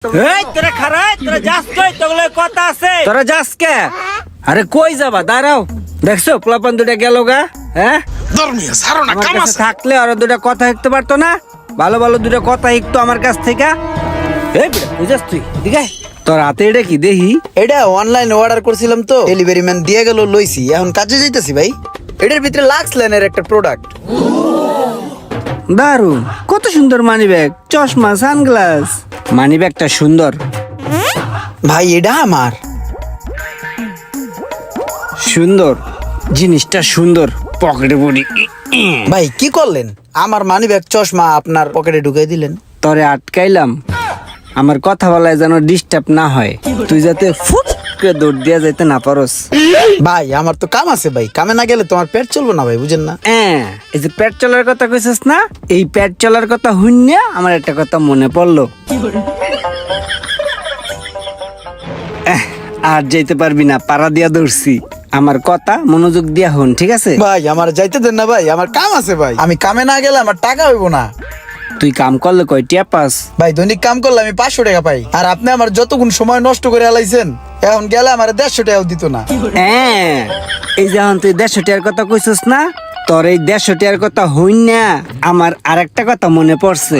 এই তোরা খারাই তোরা যাস কই তোগুলো কথা আছে তোরা যাস কে আরে কই যাবা দাঁড়াও দেখছো পোলাপান দুটা গেল গা হ্যাঁ ধর্মীয় সারো না আমার কাম কাছে আছে থাকলে আর দুটা কথা শিখতে পারতো না ভালো ভালো দুটা কথা শিখতো আমার কাছ থেকে এই বিড়া বুঝাস তুই ঠিক আছে তোর হাতে এটা কি দেখি এটা অনলাইনে অর্ডার করছিলাম তো ডেলিভারি ম্যান দিয়ে গেল লইছি এখন কাজে যাইতেছি ভাই এটার ভিতরে লাক্স লাইনের একটা প্রোডাক্ট দারুন কত সুন্দর মানি ব্যাগ চশমা সানগ্লাস মানি ব্যাগটা সুন্দর ভাই এটা আমার সুন্দর জিনিসটা সুন্দর পকেটে পড়ি ভাই কি করলেন আমার মানি ব্যাগ চশমা আপনার পকেটে ঢুকাই দিলেন তরে আটকাইলাম আমার কথা বলায় যেন ডিস্টার্ব না হয় তুই যাতে ফুট করে দৌড় দিয়া যাইতে না পারস ভাই আমার তো কাম আছে ভাই কামে না গেলে তোমার পেট চলবে না ভাই বুঝেন না এই যে পেট চলার কথা কইছিস না এই পেট চলার কথা শুনিয়া আমার একটা কথা মনে পড়লো আর যাইতে পারবি না পাড়া দিয়া দৌড়ছি আমার কথা মনোযোগ দিয়া হন ঠিক আছে ভাই আমার যাইতে দেন না ভাই আমার কাম আছে ভাই আমি কামে না গেলে আমার টাকা হইব না তুই কাম করলে কয়টিয়া পাস ভাই দৈনিক কাম করলে আমি 500 টাকা পাই আর আপনি আমার যতক্ষণ সময় নষ্ট করে আলাইছেন এখন গেলে আমার 150 টাকাও দিত না এই যখন তুই 150 টাকার কথা কইছিস না তোর এই 150 টাকার কথা হইন না আমার আরেকটা কথা মনে পড়ছে